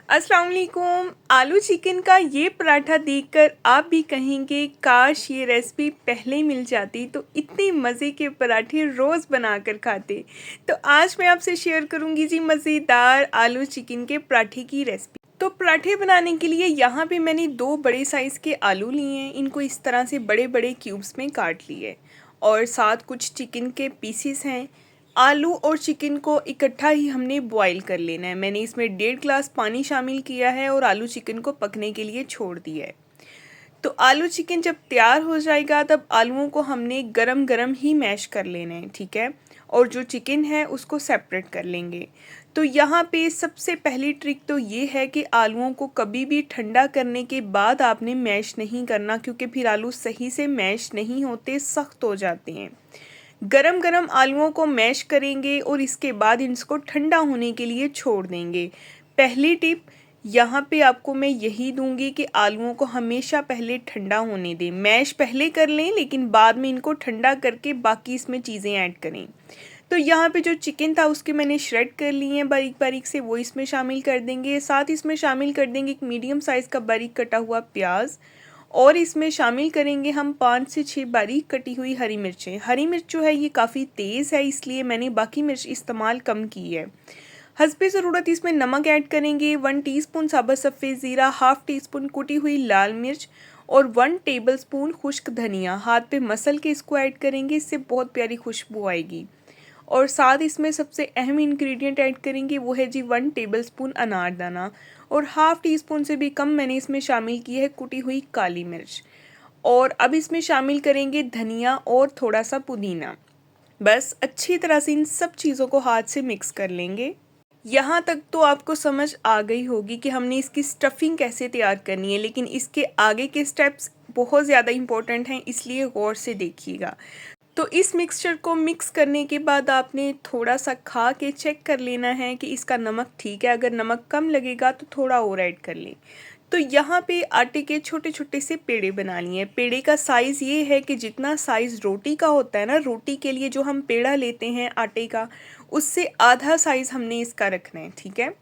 अस्सलाम वालेकुम। आलू चिकन का ये पराठा देखकर आप भी कहेंगे काश ये रेसिपी पहले मिल जाती तो इतने मज़े के पराठे रोज़ बनाकर खाते। तो आज मैं आपसे शेयर करूँगी जी मज़ेदार आलू चिकन के पराठे की रेसिपी। तो पराठे बनाने के लिए यहाँ पे मैंने 2 बड़े साइज़ के आलू लिए हैं। इनको इस तरह से बड़े बड़े क्यूब्स में काट लिए और साथ कुछ चिकन के पीसीस हैं। आलू और चिकन को इकट्ठा ही हमने बॉईल कर लेना है। मैंने इसमें 1.5 ग्लास पानी शामिल किया है और आलू चिकन को पकने के लिए छोड़ दिया है। तो आलू चिकन जब तैयार हो जाएगा तब आलूओं को हमने गरम गरम ही मैश कर लेना है, ठीक है। और जो चिकन है उसको सेपरेट कर लेंगे। तो यहाँ पे सबसे पहली ट्रिक तो ये है कि आलूओं को कभी भी ठंडा करने के बाद आपने मैश नहीं करना, क्योंकि फिर आलू सही से मैश नहीं होते, सख्त हो जाते हैं। गरम गरम आलूओं को मैश करेंगे और इसके बाद इसको ठंडा होने के लिए छोड़ देंगे। पहली टिप यहाँ पे आपको मैं यही दूंगी कि आलूओं को हमेशा पहले ठंडा होने दें। मैश पहले कर लें लेकिन बाद में इनको ठंडा करके बाकी इसमें चीज़ें ऐड करें। तो यहाँ पे जो चिकन था उसके मैंने श्रेड कर लिए हैं बारीक बारीक से, वो इसमें शामिल कर देंगे। साथ इसमें शामिल कर देंगे एक मीडियम साइज़ का बारीक कटा हुआ प्याज और इसमें शामिल करेंगे हम 5 से 6 बारीक कटी हुई हरी मिर्चें। हरी मिर्च जो है ये काफ़ी तेज़ है, इसलिए मैंने बाकी मिर्च इस्तेमाल कम की है। हस्बे ज़रूरत इसमें नमक ऐड करेंगे, 1 टीस्पून साबुत सफ़ेद ज़ीरा, हाफ़ टी स्पून कुटी हुई लाल मिर्च और 1 टेबलस्पून खुश्क धनिया। हाथ पे मसल के इसको ऐड करेंगे, इससे बहुत प्यारी खुशबू आएगी। और साथ इसमें सबसे अहम इंग्रेडिएंट ऐड करेंगे वो है जी 1 टेबलस्पून अनारदाना और हाफ़ टी स्पून से भी कम मैंने इसमें शामिल की है कुटी हुई काली मिर्च। और अब इसमें शामिल करेंगे धनिया और थोड़ा सा पुदीना। बस अच्छी तरह से इन सब चीज़ों को हाथ से मिक्स कर लेंगे। यहाँ तक तो आपको समझ आ गई होगी कि हमने इसकी स्टफिंग कैसे तैयार करनी है, लेकिन इसके आगे के स्टेप्स बहुत ज़्यादा इम्पोर्टेंट हैं, इसलिए गौर से देखिएगा। तो इस मिक्सचर को मिक्स करने के बाद आपने थोड़ा सा खा के चेक कर लेना है कि इसका नमक ठीक है। अगर नमक कम लगेगा तो थोड़ा और ऐड कर लें। तो यहाँ पे आटे के छोटे छोटे से पेड़े बना लिए हैं। पेड़े का साइज़ ये है कि जितना साइज़ रोटी का होता है ना, रोटी के लिए जो हम पेड़ा लेते हैं आटे का, उससे आधा साइज़ हमने इसका रखना है, ठीक है।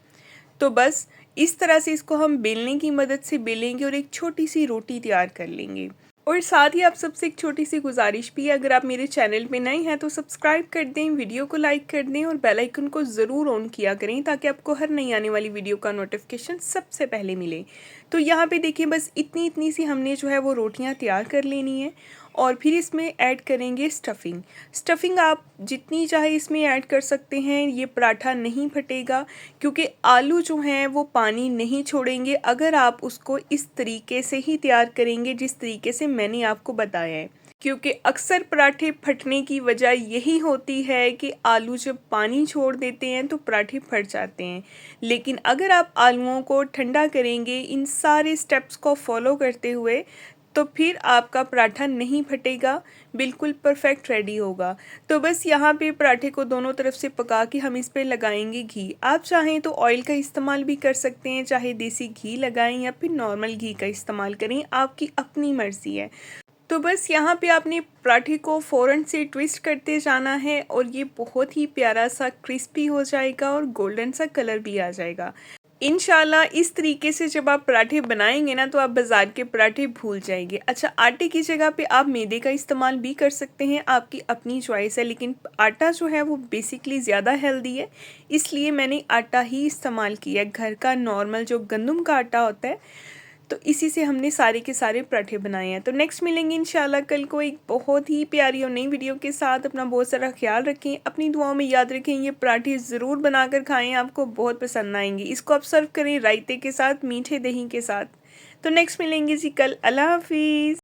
तो बस इस तरह से इसको हम बेलने की मदद से बेलेंगे और एक छोटी सी रोटी तैयार कर लेंगे। और साथ ही आप सबसे एक छोटी सी गुजारिश भी है, अगर आप मेरे चैनल पे नए हैं तो सब्सक्राइब कर दें, वीडियो को लाइक कर दें और बेल आइकन को ज़रूर ऑन किया करें ताकि आपको हर नई आने वाली वीडियो का नोटिफिकेशन सबसे पहले मिले। तो यहाँ पे देखिए बस इतनी इतनी सी हमने जो है वो रोटियाँ तैयार कर लेनी है और फिर इसमें ऐड करेंगे स्टफिंग। स्टफिंग आप जितनी चाहे इसमें ऐड कर सकते हैं, ये पराठा नहीं फटेगा क्योंकि आलू जो हैं वो पानी नहीं छोड़ेंगे अगर आप उसको इस तरीके से ही तैयार करेंगे जिस तरीके से मैंने आपको बताया है। क्योंकि अक्सर पराठे फटने की वजह यही होती है कि आलू जब पानी छोड़ देते हैं तो पराठे फट जाते हैं। लेकिन अगर आप आलूओं को ठंडा करेंगे इन सारे स्टेप्स को फॉलो करते हुए तो फिर आपका पराठा नहीं फटेगा, बिल्कुल परफेक्ट रेडी होगा। तो बस यहाँ पे पराठे को दोनों तरफ से पका के हम इस पे लगाएंगे घी। आप चाहें तो ऑयल का इस्तेमाल भी कर सकते हैं, चाहे देसी घी लगाएं या फिर नॉर्मल घी का इस्तेमाल करें, आपकी अपनी मर्ज़ी है। तो बस यहाँ पे आपने पराठे को फ़ौरन से ट्विस्ट करते जाना है और ये बहुत ही प्यारा सा क्रिस्पी हो जाएगा और गोल्डन सा कलर भी आ जाएगा। इंशाल्लाह इस तरीके से जब आप पराठे बनाएंगे ना तो आप बाज़ार के पराठे भूल जाएंगे। अच्छा, आटे की जगह पे आप मैदे का इस्तेमाल भी कर सकते हैं, आपकी अपनी चॉइस है, लेकिन आटा जो है वो बेसिकली ज़्यादा हेल्दी है, इसलिए मैंने आटा ही इस्तेमाल किया है, घर का नॉर्मल जो गंदम का आटा होता है। तो इसी से हमने सारे के सारे पराठे बनाए हैं। तो नेक्स्ट मिलेंगे इंशाल्लाह कल को एक बहुत ही प्यारी और नई वीडियो के साथ। अपना बहुत सारा ख्याल रखें, अपनी दुआओं में याद रखें, ये पराठे ज़रूर बनाकर खाएं, आपको बहुत पसंद आएंगे। इसको आप सर्व करें रायते के साथ, मीठे दही के साथ। तो नेक्स्ट मिलेंगे जी कल। अल्लाह हाफिज़।